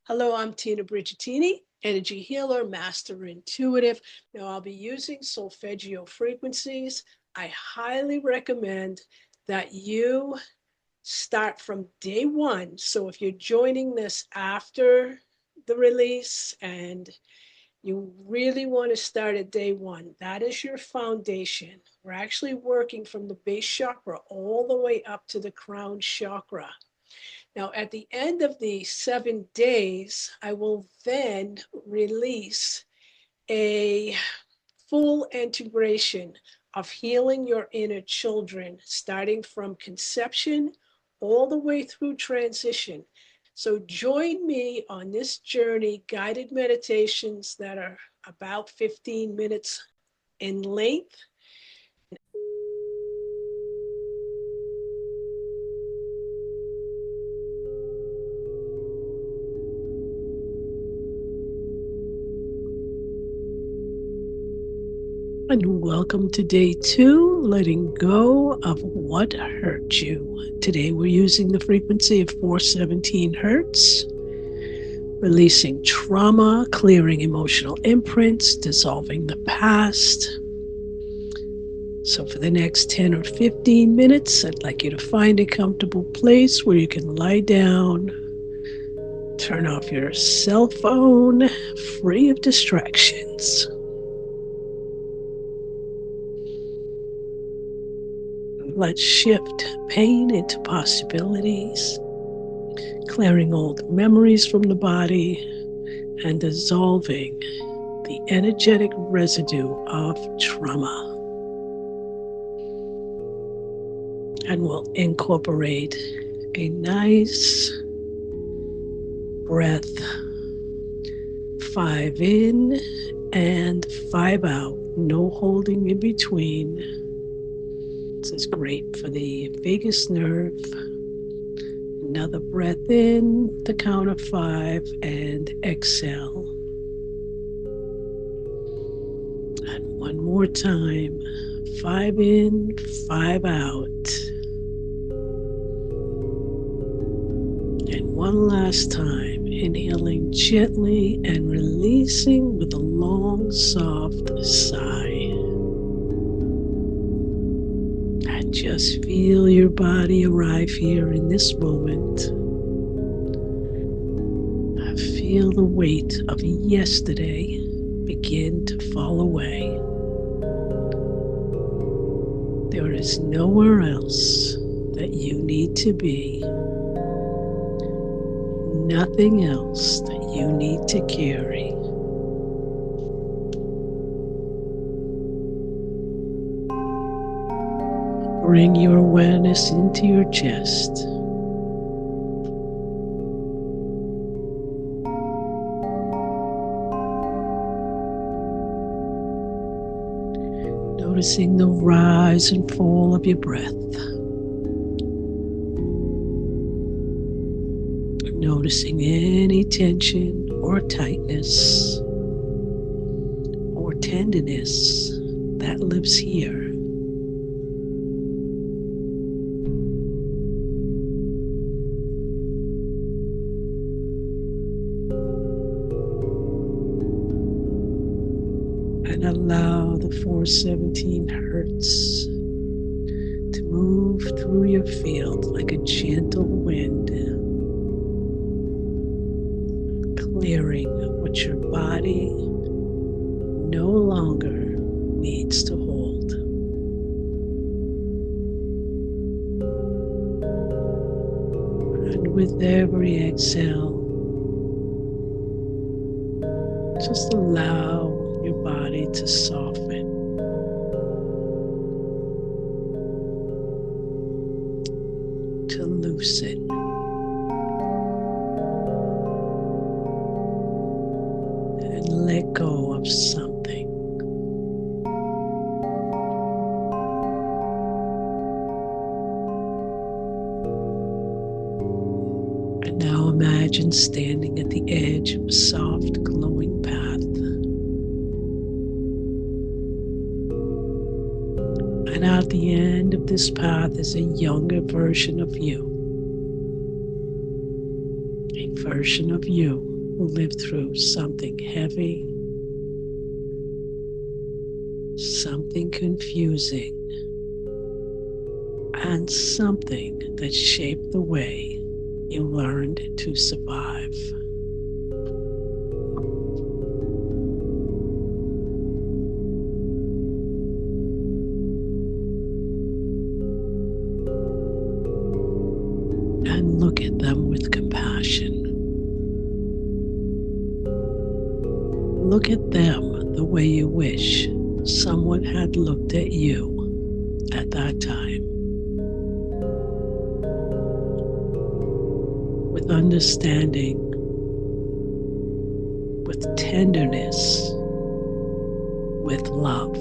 Hello, I'm Tina Brigitini, energy healer, master intuitive. Now, I'll be using solfeggio frequencies. I highly recommend that you start from day one. So, if you're joining this after the release and you really want to start at day one, that is your foundation. We're actually working from the base chakra all the way up to the crown chakra. Now, at the end of the 7 days, I will then release a full integration of healing your inner children, starting from conception all the way through transition. So join me on this journey, guided meditations that are about 15 minutes in length. And welcome to day 2, letting go of what hurt you. Today we're using the frequency of 417 hertz, releasing trauma, clearing emotional imprints, dissolving the past. So for the next 10 or 15 minutes, I'd like you to find a comfortable place where you can lie down, turn off your cell phone, free of distractions. Let's shift pain into possibilities, clearing old memories from the body and dissolving the energetic residue of trauma. And we'll incorporate a nice breath, 5 in and 5 out, no holding in between. This is great for the vagus nerve. Another breath in, the count of 5, and exhale. And one more time, 5 in, 5 out. And one last time, inhaling gently and releasing with a long, soft sigh. And just feel your body arrive here in this moment. Feel the weight of yesterday begin to fall away. There is nowhere else that you need to be. Nothing else that you need to carry. Bring your awareness into your chest. Noticing the rise and fall of your breath. Noticing any tension or tightness or tenderness that lives here. And allow the 417 hertz to move through your field like a gentle wind, clearing what your body no longer needs to hold. And with every exhale, just allow your body to soften, to loosen. And let go of something. And now imagine standing at the edge of a soft, glowing path. And at the end of this path is a younger version of you. A version of you who lived through something heavy, something confusing, and something that shaped the way you learned to survive. And look at them with compassion. Look at them the way you wish someone had looked at you at that time. With understanding, with tenderness, with love.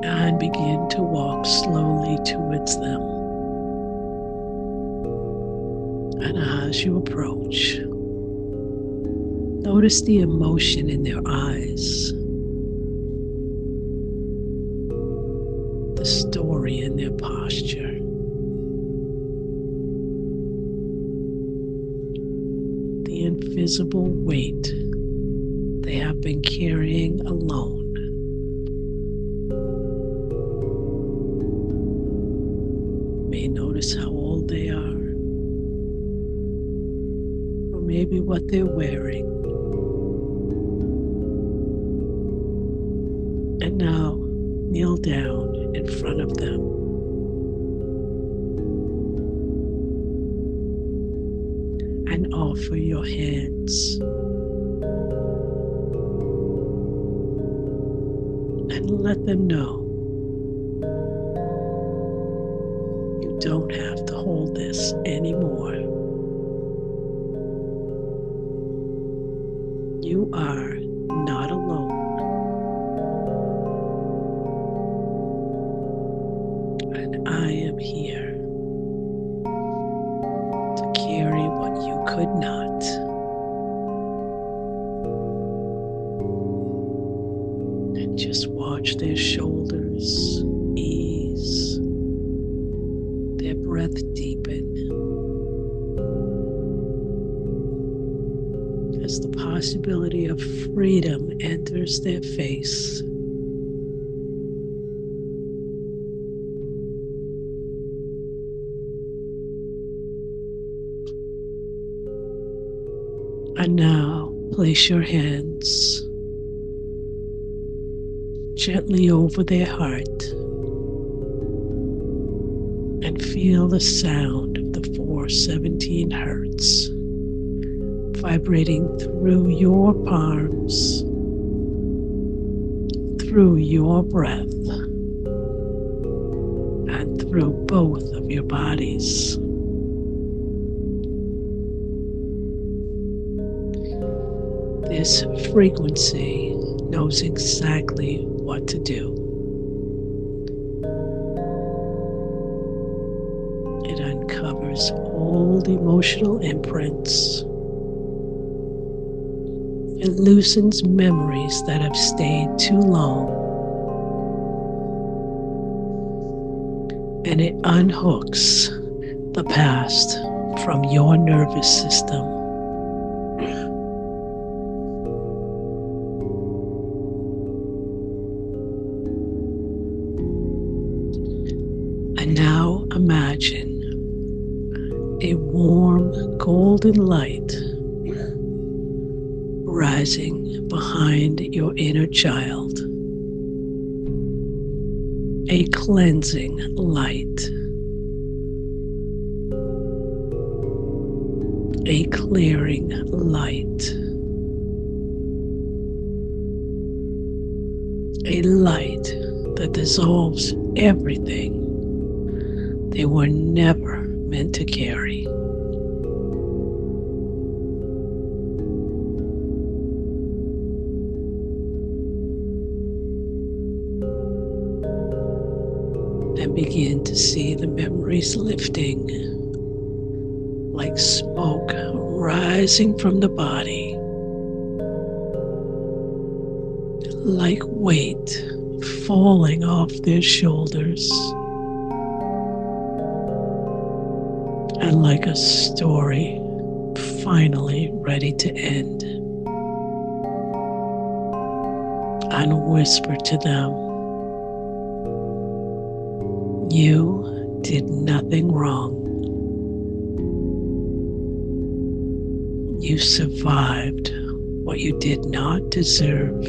And begin to walk slowly towards them. And as you approach, notice the emotion in their eyes, the story in their posture. The invisible weight they have been carrying alone. Notice how old they are, or maybe what they're wearing. And now kneel down in front of them. And offer your hands. And let them know don't have to hold this anymore. You are not alone. And I am here to carry what you could not. And just watch their shoulders ease. Their breath deepen as the possibility of freedom enters their face. And now place your hands gently over their heart. And feel the sound of the 417 hertz vibrating through your palms, through your breath, and through both of your bodies. This frequency knows exactly what to do. It uncovers old emotional imprints. It loosens memories that have stayed too long. And it unhooks the past from your nervous system. And now imagine a warm golden light rising behind your inner child. A cleansing light. A clearing light. A light that dissolves everything they were never meant to carry. And begin to see the memories lifting like smoke rising from the body like weight falling off their shoulders, and like a story finally ready to end. And whisper to them, you did nothing wrong. You survived what you did not deserve.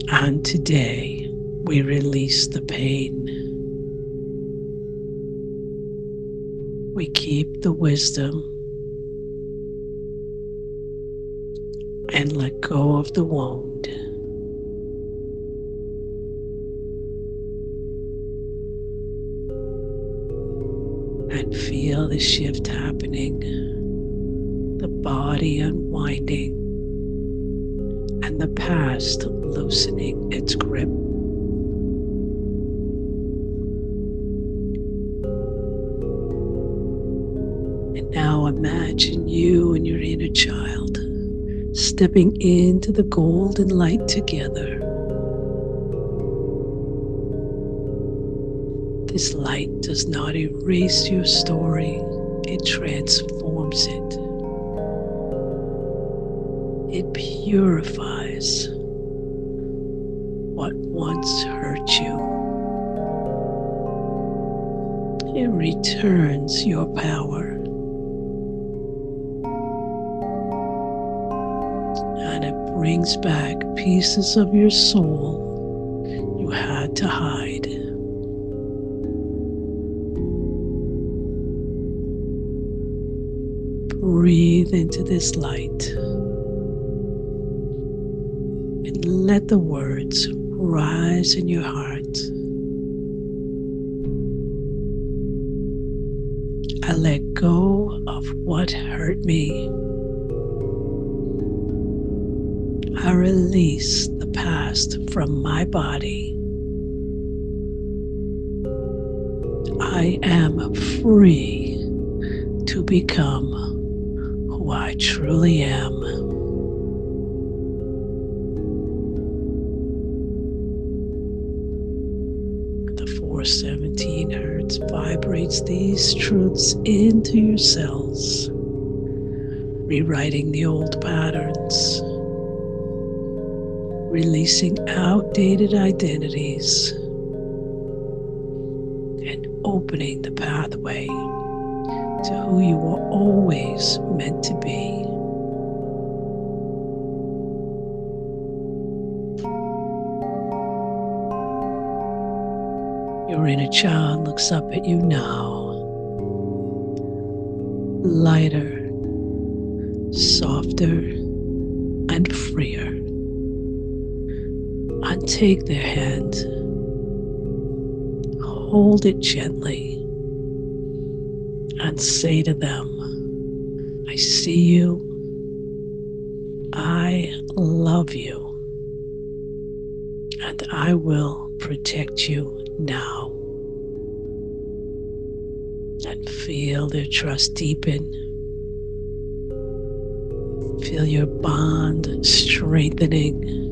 And today we release the pain. We keep the wisdom and let go of the wound. And feel the shift happening, the body unwinding, and the past loosening its grip. And now imagine you and your inner child stepping into the golden light together. This light does not erase your story, it transforms it. It purifies what once hurt you. It returns your power. And it brings back pieces of your soul you had to hide. Breathe into this light and let the words rise in your heart. I let go of what hurt me. I release the past from my body. I am free to become who I truly am. The 417 hertz vibrates these truths into your cells, rewriting the old patterns, releasing outdated identities, and opening the pathway to who you were always meant to be. Your inner child looks up at you now, lighter, softer, and freer. And take their hand, hold it gently, and say to them, I see you, I love you, and I will protect you now. And feel their trust deepen. Feel your bond strengthening.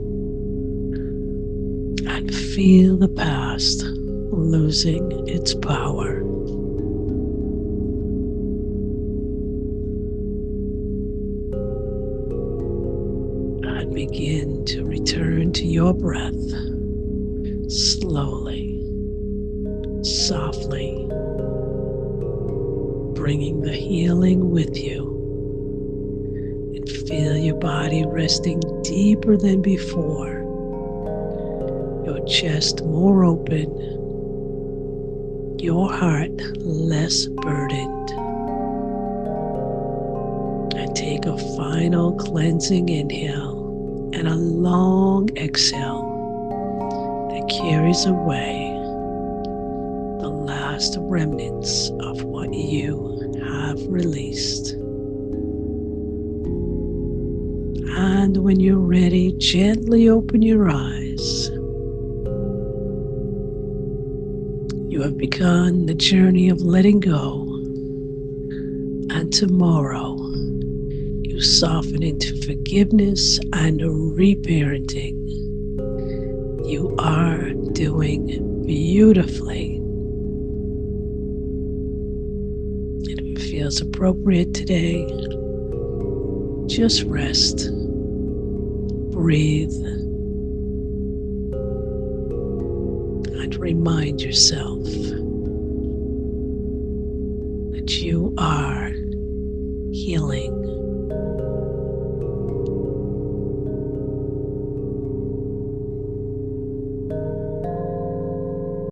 And feel the past losing its power. And begin to return to your breath slowly, softly, bringing the healing with you. And feel your body resting deeper than before. Your chest more open, your heart less burdened. And take a final cleansing inhale and a long exhale that carries away the last remnants of what you have released. And when you're ready, gently open your eyes. You have begun the journey of letting go, and tomorrow you soften into forgiveness and reparenting. You are doing beautifully. And if it feels appropriate today, just rest, breathe, and remind yourself that you are